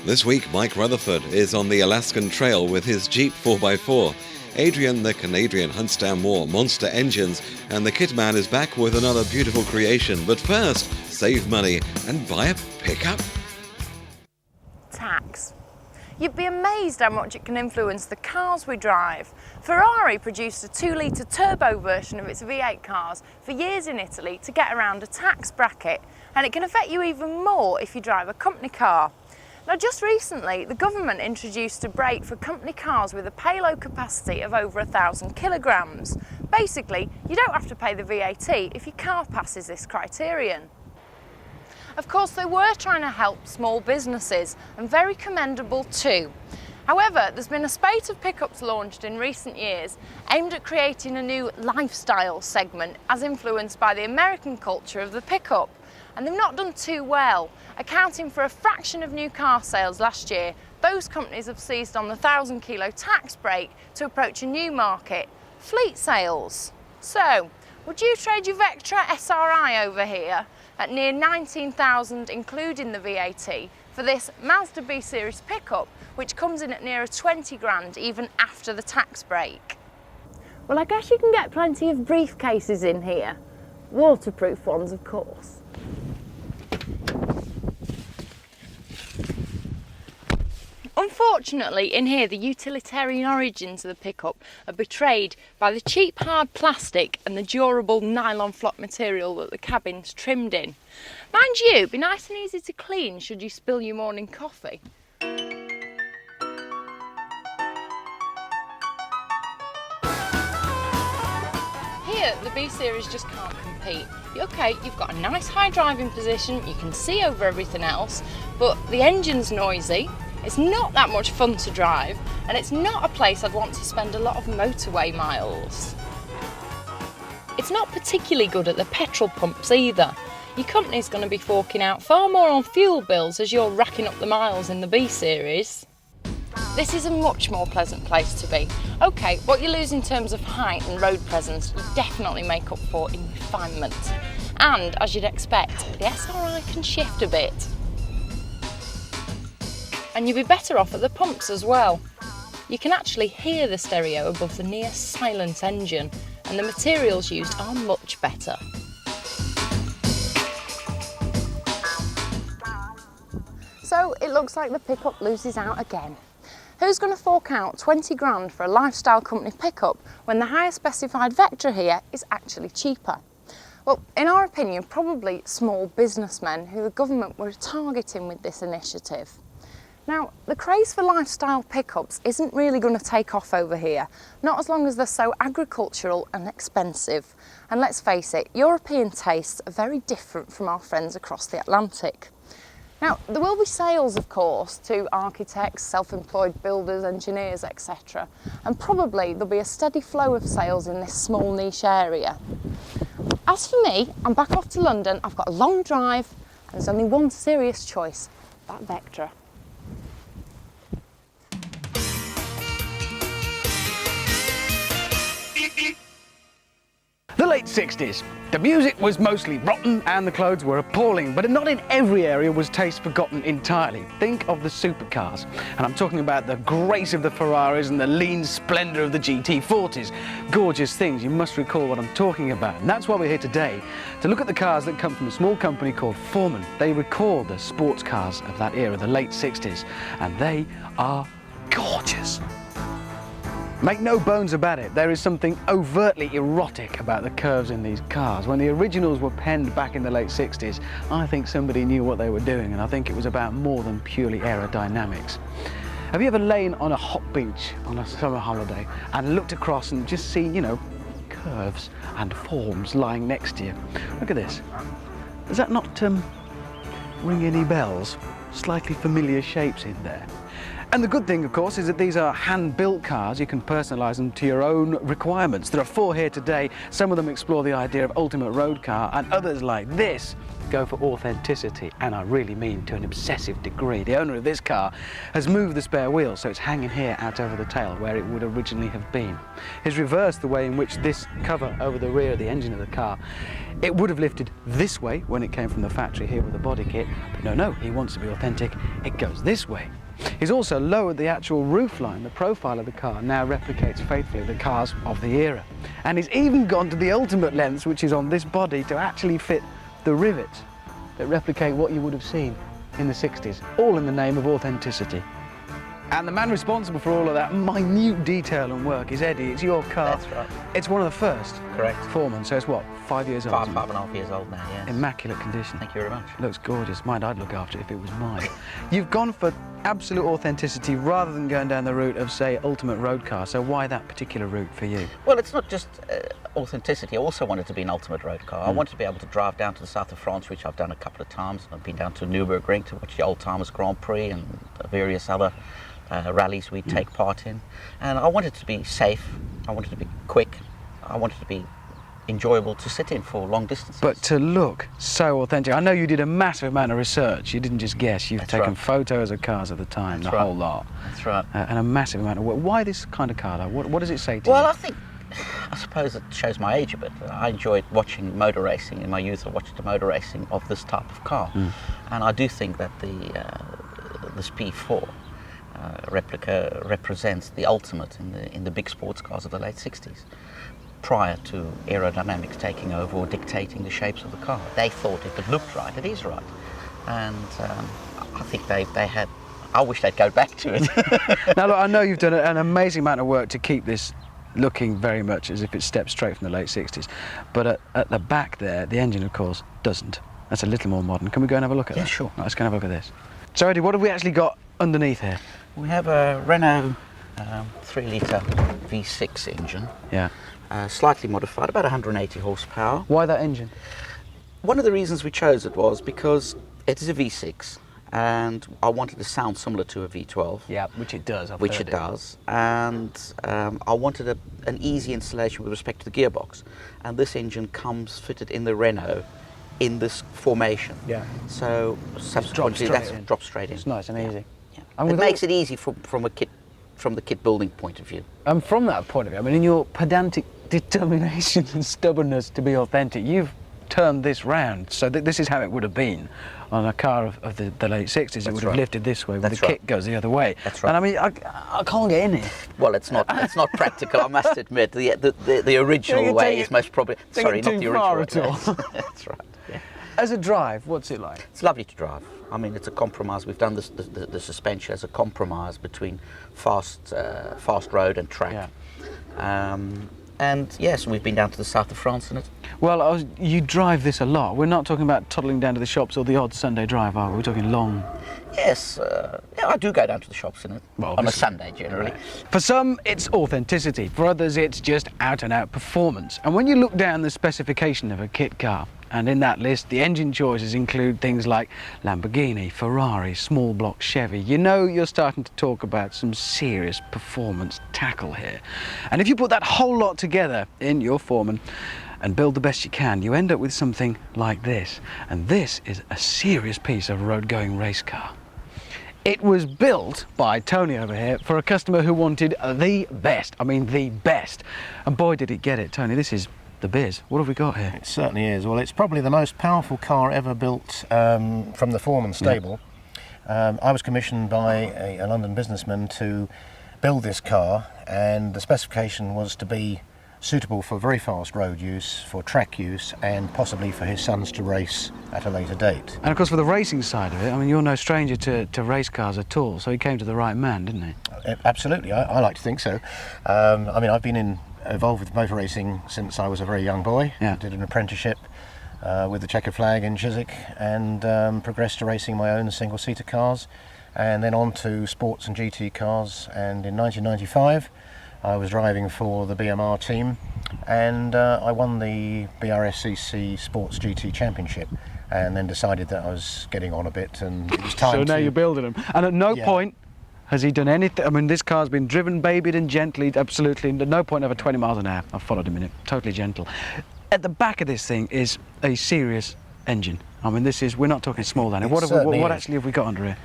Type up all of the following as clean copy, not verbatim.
This week, Mike Rutherford is on the Alaskan Trail with his Jeep 4x4. Adrian the Canadrian hunts down more monster engines, and the Kit Man is back with another beautiful creation. But first, save money and buy a pickup. Tax. You'd be amazed how much it can influence the cars we drive. Ferrari produced a 2-litre turbo version of its V8 cars for years in Italy to get around a tax bracket, and it can affect you even more if you drive a company car. Now, just recently, the government introduced a brake for company cars with a payload capacity of over 1,000 kilograms. Basically, you don't have to pay the VAT if your car passes this criterion. Of course, they were trying to help small businesses, and very commendable too. However, there's been a spate of pickups launched in recent years aimed at creating a new lifestyle segment as influenced by the American culture of the pickup. And they've not done too well. Accounting for a fraction of new car sales last year, those companies have seized on the 1,000 kilo tax break to approach a new market, fleet sales. So, would you trade your Vectra SRI over here at near 19,000 including the VAT for this Mazda B Series pickup, which comes in at nearer 20 grand even after the tax break? Well, I guess you can get plenty of briefcases in here. Waterproof ones, of course. Unfortunately, in here, the utilitarian origins of the pickup are betrayed by the cheap hard plastic and the durable nylon flock material that the cabin's trimmed in. Mind you, it'd be nice and easy to clean should you spill your morning coffee. Here, the B Series just can't compete. Okay, you've got a nice high driving position, you can see over everything else, but the engine's noisy. It's not that much fun to drive, and it's not a place I'd want to spend a lot of motorway miles. It's not particularly good at the petrol pumps either. Your company's going to be forking out far more on fuel bills as you're racking up the miles in the B Series. This is a much more pleasant place to be. Okay, what you lose in terms of height and road presence, you definitely make up for in refinement. And, as you'd expect, the SRI can shift a bit. And you'll be better off at the pumps as well. You can actually hear the stereo above the near silent engine, and the materials used are much better. So it looks like the pickup loses out again. Who's going to fork out 20 grand for a lifestyle company pickup when the higher specified Vectra here is actually cheaper? Well, in our opinion, probably small businessmen who the government were targeting with this initiative. Now, the craze for lifestyle pickups isn't really going to take off over here, not as long as they're so agricultural and expensive. And let's face it, European tastes are very different from our friends across the Atlantic. Now, there will be sales, of course, to architects, self-employed builders, engineers, etc. And probably there'll be a steady flow of sales in this small niche area. As for me, I'm back off to London. I've got a long drive, and there's only one serious choice, that Vectra. The late 60s. The music was mostly rotten and the clothes were appalling, but not in every area was taste forgotten entirely. Think of the supercars, and I'm talking about the grace of the Ferraris and the lean splendour of the GT40s. Gorgeous things, you must recall what I'm talking about. And that's why we're here today, to look at the cars that come from a small company called Foreman. They record the sports cars of that era, the late 60s, and they are gorgeous. Make no bones about it, there is something overtly erotic about the curves in these cars. When the originals were penned back in the late 60s, I think somebody knew what they were doing, and I think it was about more than purely aerodynamics. Have you ever lain on a hot beach on a summer holiday and looked across and just seen, you know, curves and forms lying next to you? Look at this. Does that not ring any bells? Slightly familiar shapes in there. And the good thing, of course, is that these are hand-built cars. You can personalise them to your own requirements. There are 4 here today. Some of them explore the idea of ultimate road car, and others, like this, go for authenticity, and I really mean to an obsessive degree. The owner of this car has moved the spare wheel, so it's hanging here out over the tail where it would originally have been. He's reversed the way in which this cover over the rear of the engine of the car, it would have lifted this way when it came from the factory here with the body kit, but no, he wants to be authentic, it goes this way. He's also lowered the actual roofline. The profile of the car now replicates faithfully the cars of the era. And he's even gone to the ultimate lengths, which is on this body, to actually fit the rivets that replicate what you would have seen in the 60s, all in the name of authenticity. And the man responsible for all of that minute detail and work is Eddie. It's your car. That's right. It's one of the first. Correct. Foreman, so it's what, 5 years old? 5.5 years old now, yes. Immaculate condition. Thank you very much. Looks gorgeous. Mind, I'd look after it if it was mine. You've gone for absolute authenticity rather than going down the route of, say, ultimate road car. So why that particular route for you? Well, it's not just authenticity. I also wanted to be an ultimate road car. I wanted to be able to drive down to the south of France, which I've done a couple of times. I've been down to Nürburgring to watch the Old Timers Grand Prix and various other rallies we take part in. And I wanted to be safe. I wanted to be quick. I wanted to be enjoyable to sit in for long distances. But to look so authentic. I know you did a massive amount of research. You didn't just guess. You've taken photos of cars of the time, the whole lot. That's right. And a massive amount of work. Why this kind of car, though? What does it say to you? Well, I suppose it shows my age a bit. I enjoyed watching motor racing. In my youth, I watched the motor racing of this type of car. And I do think that this P4 replica represents the ultimate in the big sports cars of the late 60s. Prior to aerodynamics taking over or dictating the shapes of the car. They thought if it looked right, it is right. And I think they had, I wish they'd go back to it. Now look, I know you've done an amazing amount of work to keep this looking very much as if it stepped straight from the late 60s. But at the back there, the engine of course doesn't. That's a little more modern. Can we go and have a look at that? Yeah, sure. Right, let's go and have a look at this. So Eddie, what have we actually got underneath here? We have a Renault 3-litre V6 engine. Yeah. Slightly modified, about 180 horsepower. Why that engine? One of the reasons we chose it was because it is a V6 and I wanted to sound similar to a V12. Yeah, which it does. Which it does. And I wanted an easy installation with respect to the gearbox. And this engine comes fitted in the Renault in this formation. Yeah. So subsequently that's dropped straight in. It's nice and easy. Yeah. It makes it easy from the kit building point of view. And from that point of view, I mean, in your pedantic determination and stubbornness to be authentic, you've turned this round. So this is how it would have been on a car of the late 60s. It would have lifted this way, but the kit goes the other way. That's right. And I mean, I can't get in here. Well, it's not practical, I must admit. The original way is most probably... Sorry, not the original way. At all. That's right. Yeah. As a drive, what's it like? It's lovely to drive. I mean, it's a compromise. We've done the suspension as a compromise between fast road and track. Yeah. And yes, we've been down to the south of France in it. Well, you drive this a lot. We're not talking about toddling down to the shops or the odd Sunday drive, are we? We're talking long. Yes, yeah, I do go down to the shops in it, on a Sunday generally. Right. For some, it's authenticity. For others, it's just out-and-out performance. And when you look down the specification of a kit car, and in that list, the engine choices include things like Lamborghini, Ferrari, small block Chevy. You know you're starting to talk about some serious performance tackle here. And if you put that whole lot together in your Foreman and build the best you can, you end up with something like this. And this is a serious piece of road-going race car. It was built by Tony over here for a customer who wanted the best. I mean, the best. And boy, did it get it. Tony, this is the biz. What have we got here? It certainly is. Well, it's probably the most powerful car ever built from the Foreman stable. Yeah. I was commissioned by a London businessman to build this car, and the specification was to be suitable for very fast road use, for track use, and possibly for his sons to race at a later date. And of course, for the racing side of it, I mean, you're no stranger to race cars at all, so he came to the right man, didn't he? Absolutely, I like to think so. I mean, I've been involved with motor racing since I was a very young boy. Yeah. I did an apprenticeship with the checkered flag in Chiswick, and progressed to racing my own single-seater cars, and then on to sports and GT cars. And in 1995 I was driving for the BMR team, and I won the BRSCC Sports GT Championship, and then decided that I was getting on a bit and it was time So now you're building them, and at no point Has he done anything? I mean, this car's been driven, babied and gently, absolutely, at no point over 20 miles an hour. I've followed him in it, totally gentle. At the back of this thing is a serious engine. I mean, we're not talking small then. What actually have we got under here?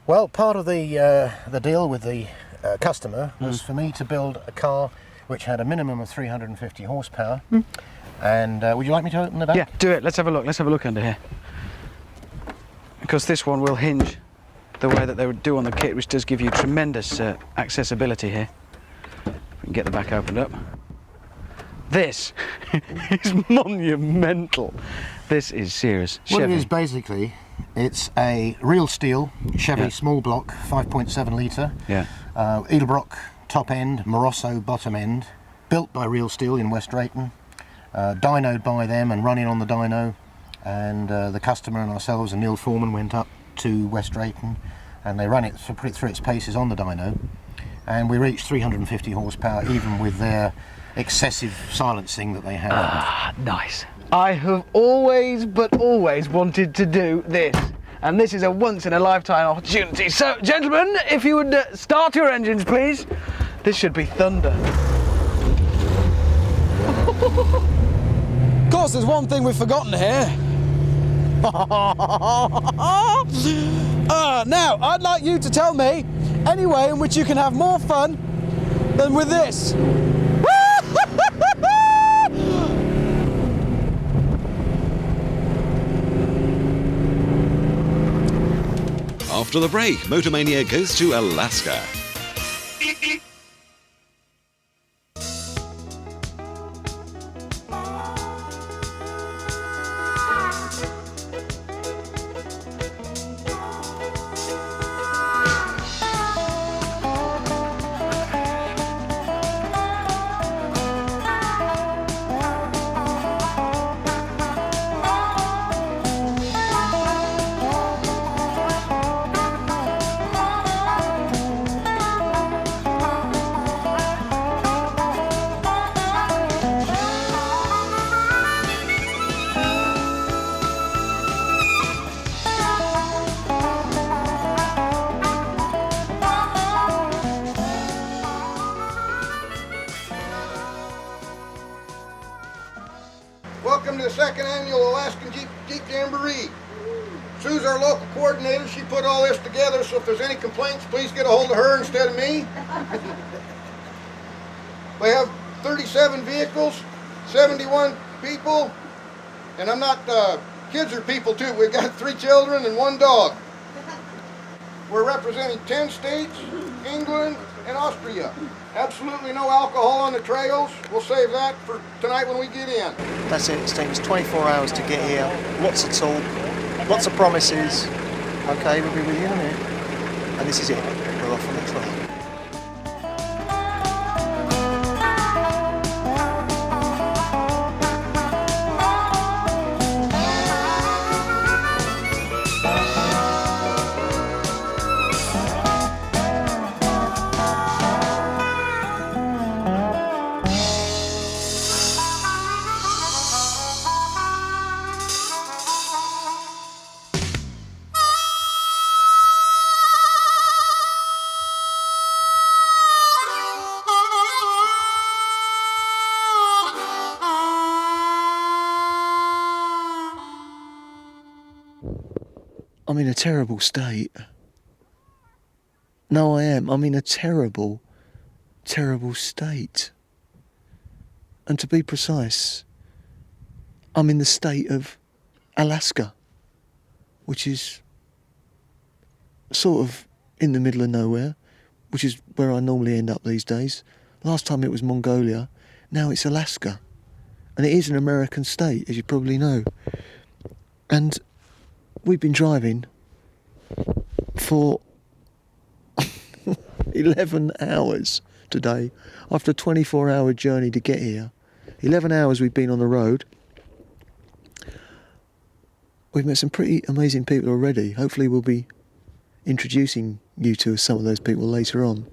Well, part of the deal with the customer was for me to build a car which had a minimum of 350 horsepower. And would you like me to open the back? Yeah, do it. Let's have a look. Let's have a look under here. Because this one will hinge the way that they would do on the kit, which does give you tremendous accessibility here. We can get the back opened up. This is monumental. This is serious. What Chevy. it is basically, it's a real steel Chevy small block, 5.7 litre. Yeah. Edelbrock top end, Morosso bottom end, built by Real Steel in West Drayton, dynoed by them and running on the dyno, and the customer and ourselves and Neil Foreman went up to West Drayton and they ran it, put it through its paces on the dyno, and we reached 350 horsepower even with their excessive silencing that they had. Ah, nice. I have always wanted to do this, and this is a once-in-a-lifetime opportunity. So, gentlemen, if you would start your engines, please. This should be thunder. Of course, there's one thing we've forgotten here. Now, I'd like you to tell me any way in which you can have more fun than with this. After the break, Motor Mania goes to Alaska. Welcome to the second annual Alaskan Jeep Jamboree. Sue's our local coordinator. She put all this together, so if there's any complaints, please get a hold of her instead of me. We have 37 vehicles, 71 people, and I'm not, kids are people too. We've got 3 children and 1 dog. We're representing 10 states, England, and Austria. Absolutely no alcohol on the trails. We'll save that for tonight when we get in. That's it. It's taken us 24 hours to get here. Lots of talk, lots of promises. Okay, we'll be with you in a minute. And this is it. We're off on the trail. I'm in a terrible state. No, I am. I'm in a terrible, terrible state. And to be precise, I'm in the state of Alaska, which is sort of in the middle of nowhere, which is where I normally end up these days. Last time it was Mongolia, now it's Alaska. And it is an American state, as you probably know. And we've been driving for 11 hours today, after a 24-hour journey to get here. 11 hours we've been on the road. We've met some pretty amazing people already. Hopefully we'll be introducing you to some of those people later on.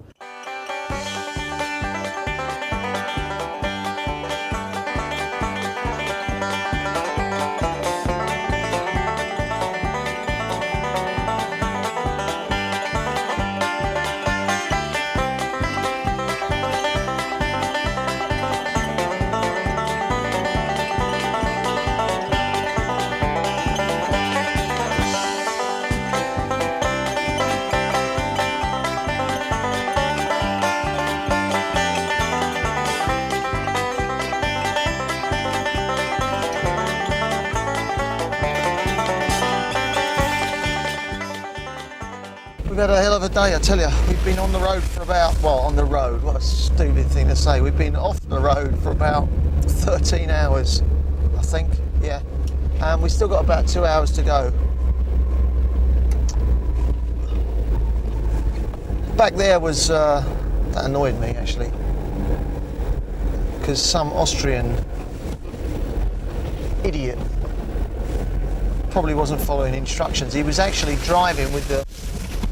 We've had a hell of a day, I tell you. We've been on the road for about, well, on the road, what a stupid thing to say. We've been off the road for about 13 hours, I think, yeah. And we've still got about 2 hours to go. Back there was, that annoyed me actually, because some Austrian idiot probably wasn't following instructions. He was actually driving with the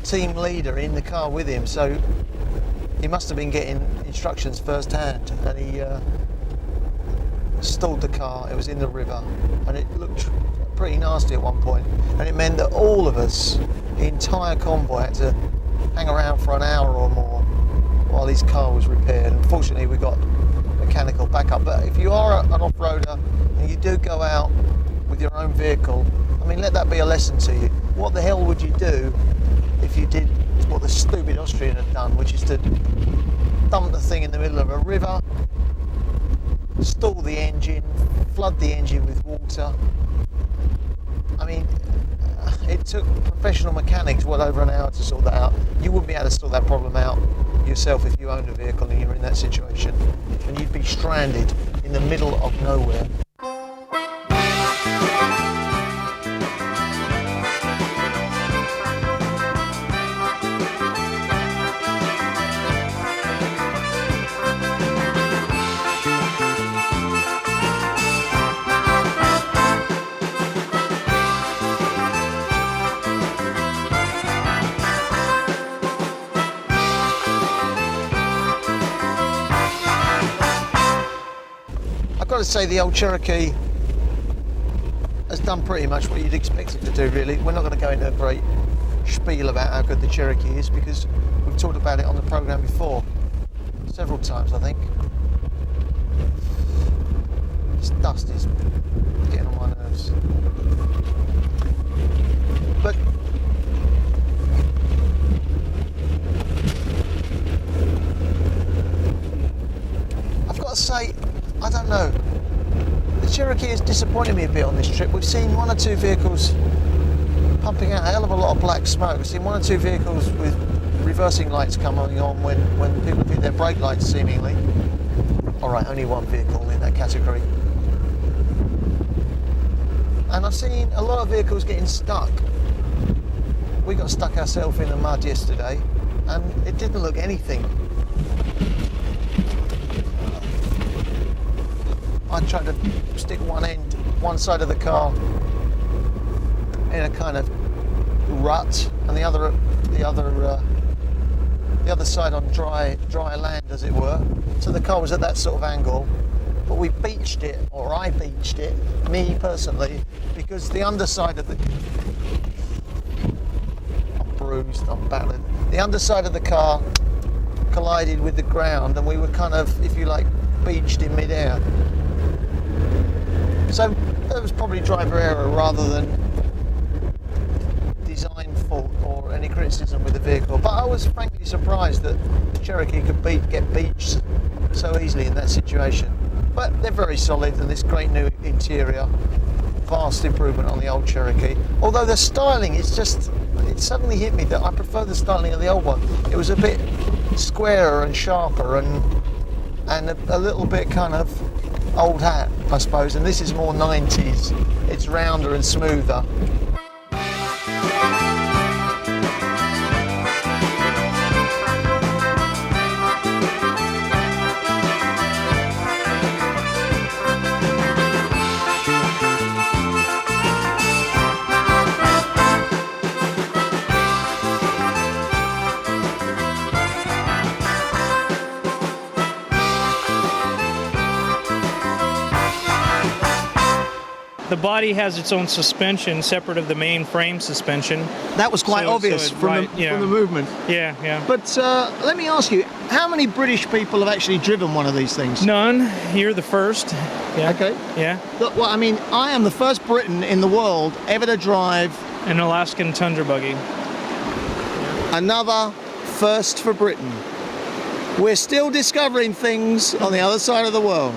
team leader in the car with him, so he must have been getting instructions firsthand, and he stalled the car. It was in the river and it looked pretty nasty at one point, and it meant that all of us, the entire convoy, had to hang around for an hour or more while his car was repaired. Unfortunately, we got mechanical backup. But if you are an off-roader and you do go out with your own vehicle, I mean, let that be a lesson to you. What the hell would you do if you did what the stupid Austrian had done, which is to dump the thing in the middle of a river, stall the engine, flood the engine with water? I mean, it took professional mechanics well over an hour to sort that out. You wouldn't be able to sort that problem out yourself if you owned a vehicle and you were in that situation, and you'd be stranded in the middle of nowhere. I've got to say, the old Cherokee has done pretty much what you'd expect it to do, really. We're not going to go into a great spiel about how good the Cherokee is, because we've talked about it on the programme before, several times, I think. This dust is getting on my nerves. But I've got to say, I don't know. The Cherokee has disappointed me a bit on this trip. We've seen one or two vehicles pumping out a hell of a lot of black smoke. We've seen one or two vehicles with reversing lights coming on when people hit their brake lights, seemingly. All right, only one vehicle in that category. And I've seen a lot of vehicles getting stuck. We got stuck ourselves in the mud yesterday, and it didn't look anything. I tried to stick one side of the car in a kind of rut, and the other side on dry land, as it were. So the car was at that sort of angle. But we beached it, or I beached it, me personally, because the underside of the... I'm bruised, I'm battered. The underside of the car collided with the ground, and we were kind of, if you like, beached in mid-air. So it was probably driver error rather than design fault or any criticism with the vehicle. But I was frankly surprised that Cherokee could get beached so easily in that situation. But they're very solid, and this great new interior, vast improvement on the old Cherokee. Although the styling, it suddenly hit me that I prefer the styling of the old one. It was a bit squarer and sharper and a little bit kind of old hat, I suppose, and this is more 90s. It's rounder and smoother. The body has its own suspension separate of the main frame suspension. That was quite obvious from the movement. Yeah, yeah. But let me ask you, how many British people have actually driven one of these things? None. You're the first. Yeah. Okay. Yeah. Look, well, I mean, I am the first Briton in the world ever to drive an Alaskan Tundra buggy. Another first for Britain. We're still discovering things on the other side of the world.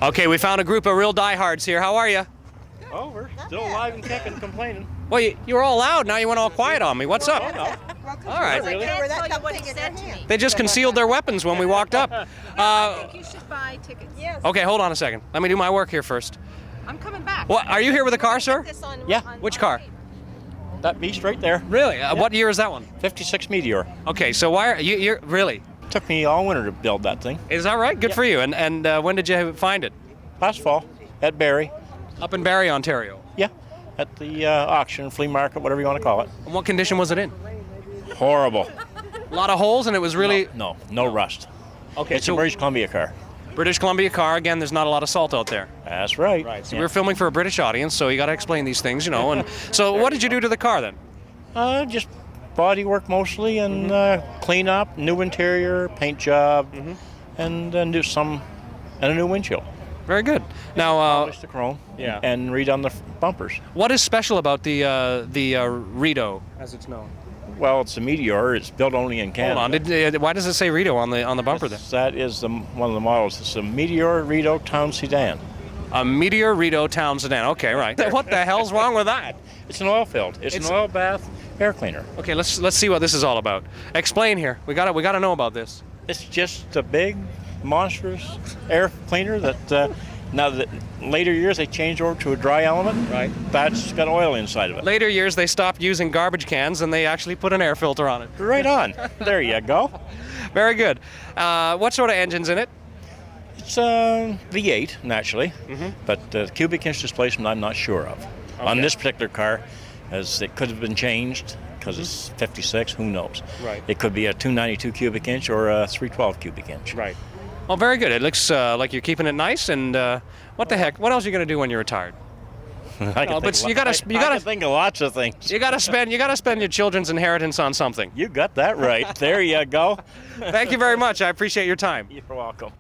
Okay, we found a group of real diehards here. How are you? Oh, we're still alive and kicking and complaining. Well, you were all loud. Now you went all quiet on me. What's up? All right. Really? They just concealed their weapons when we walked up. I think you should buy tickets. Yes. Okay, hold on a second. Let me do my work here first. I'm coming back. What? Are you here with a car, sir? Yeah. Which car? That beast right there. Really? What year is that one? 56 Meteor. Okay, so why are you're really? Took me all winter to build that thing. Is that right? Good for you. And when did you find it? Last fall at Barrie. Up in Barrie, Ontario. Yeah. At the auction, flea market, whatever you want to call it. And what condition was it in? Horrible. A lot of holes, and it was really... No rust. Okay, It's a British Columbia car. British Columbia car, again, there's not a lot of salt out there. That's right. Right, so we're filming for a British audience, so you got to explain these things, you know. And so what did you do to the car then? Just body work mostly, and clean up, new interior, paint job, and then do some, and a new windshield. Very good. Now, polish the chrome, and redone the bumpers. What is special about the Rideau, as it's known? Well, it's a Meteor. It's built only in Canada. Hold on. Why does it say Rideau on the bumper there? That is one of the models. It's a Meteor Rideau Town Sedan. A Meteor Rideau Town Sedan. Okay, right. What the hell's wrong with that? It's an oil filled. It's an oil bath air cleaner. Okay, let's see what this is all about. Explain here. We gotta know about this. It's just a big, monstrous air cleaner that now that later years they changed over to a dry element. Right. That's got oil inside of it. Later years they stopped using garbage cans and they actually put an air filter on it. Right on. There you go. Very good. What sort of engine's in it? It's V8 naturally, but the cubic inch displacement I'm not sure of. Okay. On this particular car, as it could have been changed because it's 56. Who knows? Right. It could be a 292 cubic inch or a 312 cubic inch. Right. Well, very good. It looks like you're keeping it nice. And what the heck? What else are you going to do when you're retired? I can think of lots of things. You gotta spend your children's inheritance on something. You got that right. There you go. Thank you very much. I appreciate your time. You're welcome.